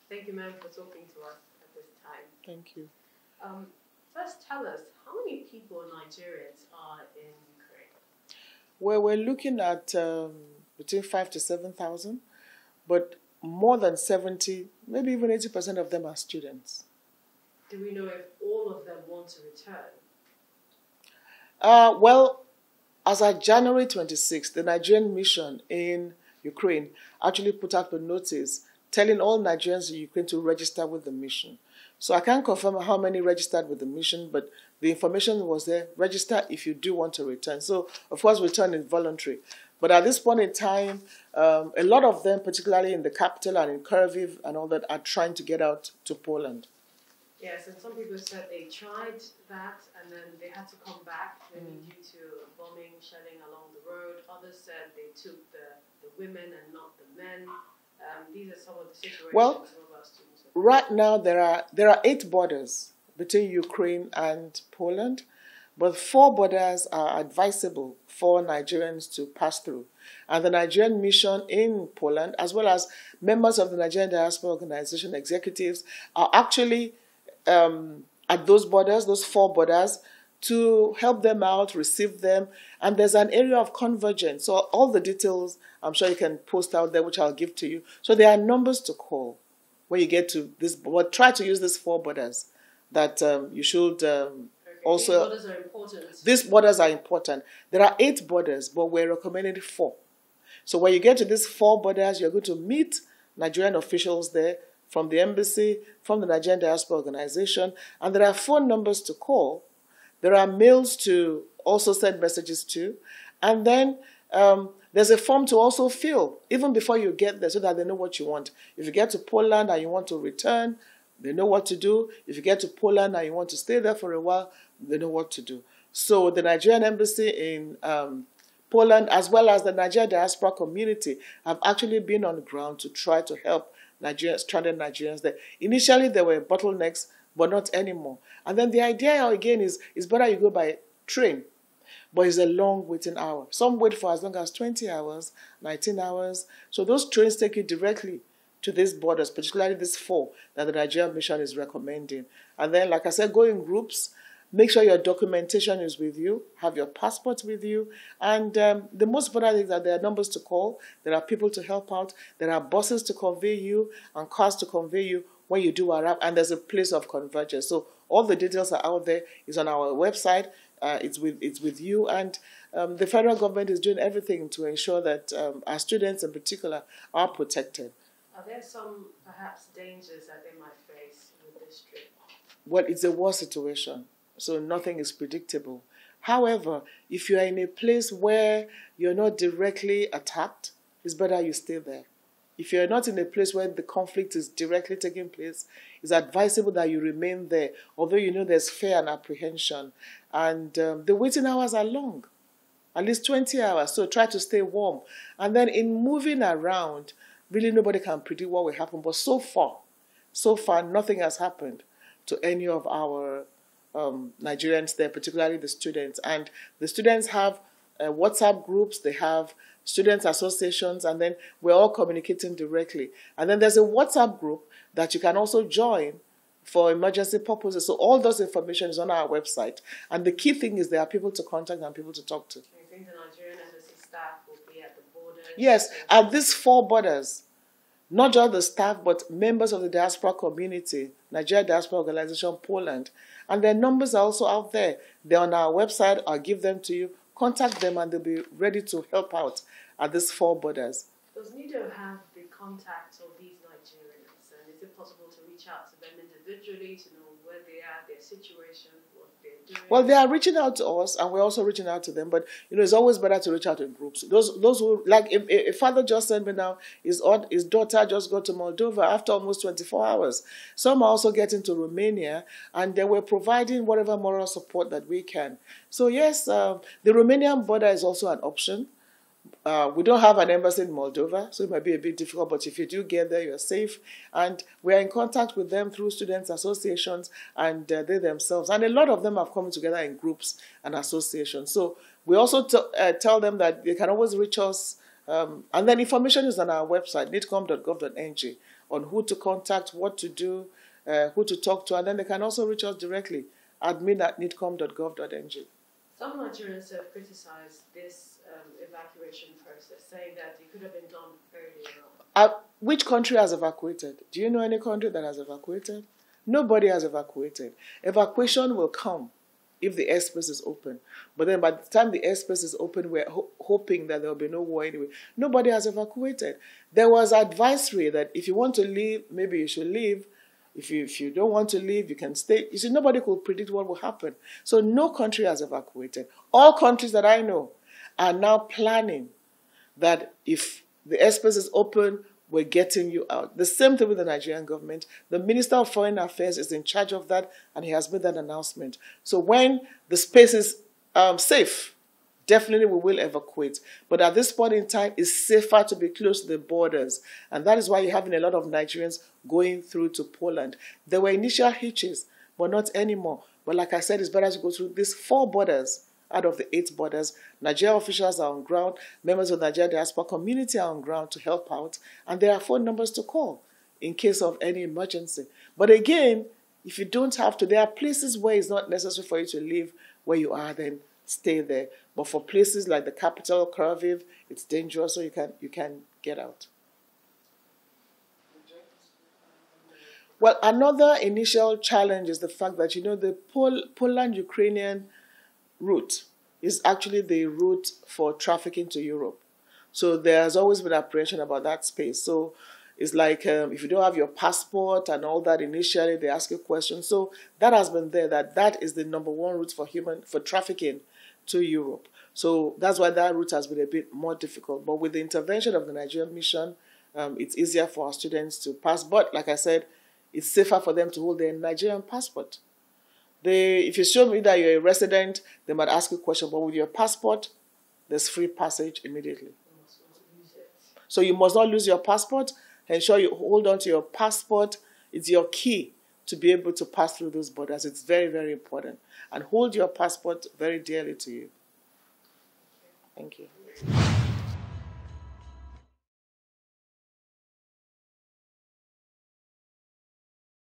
Thank you, ma'am, for talking to us at this time. Thank you. First, tell us, how many people, Nigerians, are in Ukraine? Well, we're looking at between 5 to 7,000, but more than 70, maybe even 80% of them are students. Do we know if all of them want to return? Well, as of January 26th, the Nigerian mission in Ukraine actually put out a notice telling all Nigerians in Ukraine to register with the mission. So I can't confirm how many registered with the mission, but the information was there. Register if you do want to return. So, of course, return is voluntary. But at this point in time, a lot of them, particularly in the capital and in Kharkiv and all that, are trying to get out to Poland. Yes, and some people said they tried that and then they had to come back, maybe due to bombing, shelling along the road. Others said they took the women and not the men. These are some of the situations some of our students have. Right now, there are 8 borders between Ukraine and Poland, but 4 borders are advisable for Nigerians to pass through. And the Nigerian mission in Poland, as well as members of the Nigerian Diaspora Organization executives, are actually at those borders, those 4 borders, to help them out, receive them. And there's an area of convergence. So all the details, I'm sure you can post out there, which I'll give to you. So there are numbers to call when you get to this. But try to use these 4 borders that you should also. These borders are important. These borders are important. There are 8 borders, but we're recommending 4. So when you get to these 4 borders, you're going to meet Nigerian officials there from the embassy, from the Nigerian Diaspora Organization, and there are phone numbers to call. There are mails to also send messages to, and then there's a form to also fill, even before you get there, so that they know what you want. If you get to Poland and you want to return, they know what to do. If you get to Poland and you want to stay there for a while, they know what to do. So the Nigerian embassy in Poland, as well as the Nigerian diaspora community, have actually been on the ground to try to help stranded Nigerians there. Initially, there were bottlenecks, but not anymore. And then the idea, again, is better you go by train, but it's a long waiting hour. Some wait for as long as 20 hours, 19 hours. So those trains take you directly to these borders, particularly these 4 that the Nigerian mission is recommending. And then, like I said, go in groups. Make sure your documentation is with you. Have your passport with you. And the most important thing is that there are numbers to call. There are people to help out. There are buses to convey you and cars to convey you when you do arrive. And there's a place of convergence. So all the details are out there. It's on our website. It's with you. And the federal government is doing everything to ensure that our students in particular are protected. Are there some, perhaps, dangers that they might face with this trip? Well, it's a war situation. So nothing is predictable. However, if you are in a place where you're not directly attacked, it's better you stay there. If you're not in a place where the conflict is directly taking place, it's advisable that you remain there, although you know there's fear and apprehension. And the waiting hours are long, at least 20 hours, so try to stay warm. And then in moving around, really nobody can predict what will happen, but so far, nothing has happened to any of our Nigerians there, particularly the students. And the students have WhatsApp groups, they have students associations, and then we're all communicating directly. And then there's a WhatsApp group that you can also join for emergency purposes. So all those information is on our website. And the key thing is there are people to contact and people to talk to. Do you think the Nigerian embassy staff will be at the borders? Yes, at these 4 borders. Not just the staff, but members of the diaspora community, Nigerian Diaspora Organization, Poland. And their numbers are also out there. They're on our website. I'll give them to you. Contact them and they'll be ready to help out at these 4 borders. Does NIDO have the contacts of these Nigerians? And is it possible to reach out to them individually to know where they are, their situation, what they're doing? Well, they are reaching out to us, and we're also reaching out to them. But it's always better to reach out in groups. Those who, like a father just sent me now, his daughter just got to Moldova after almost 24 hours. Some are also getting to Romania, and they were providing whatever moral support that we can. So yes, the Romanian border is also an option. We don't have an embassy in Moldova, so it might be a bit difficult, but if you do get there, you're safe. And we're in contact with them through students' associations and they themselves. And a lot of them have come together in groups and associations. So we also tell them that they can always reach us. And then information is on our website, nidcom.gov.ng. on who to contact, what to do, who to talk to, and then they can also reach us directly, admin@nidcom.gov.ng. Some Nigerians have criticized this evacuation process, saying that it could have been done earlier on. Which country has evacuated? Do you know any country that has evacuated? Nobody has evacuated. Evacuation will come if the airspace is open. But then by the time the airspace is open, we're hoping that there will be no war anyway. Nobody has evacuated. There was advisory that if you want to leave, maybe you should leave. If you don't want to leave, you can stay. You see, nobody could predict what will happen. So no country has evacuated. All countries that I know are now planning that if the airspace is open, we're getting you out. The same thing with the Nigerian government. The Minister of Foreign Affairs is in charge of that, and he has made that announcement. So when the space is safe, definitely we will evacuate. But at this point in time, it's safer to be close to the borders. And that is why you're having a lot of Nigerians going through to Poland. There were initial hitches, but not anymore. But like I said, it's better to go through these 4 borders out of the 8 borders. Nigerian officials are on ground. Members of the Nigerian diaspora community are on ground to help out. And there are phone numbers to call in case of any emergency. But again, if you don't have to, there are places where it's not necessary for you to leave where you are, then stay there. But for places like the capital, Kharkiv, it's dangerous, so you can get out. Well, another initial challenge is the fact that, the Poland-Ukrainian route is actually the route for trafficking to Europe. So there's always been apprehension about that space. So it's like if you don't have your passport and all that initially, they ask you questions. So that has been there, that is the number 1 route for trafficking to Europe. So that's why that route has been a bit more difficult. But with the intervention of the Nigerian mission, it's easier for our students to pass. But like I said, it's safer for them to hold their Nigerian passport. If you show me that you're a resident, they might ask you a question. But with your passport, there's free passage immediately. So you must not lose your passport. Ensure you hold on to your passport. It's your key to be able to pass through those borders. It's very, very important. And hold your passport very dearly to you. Thank you.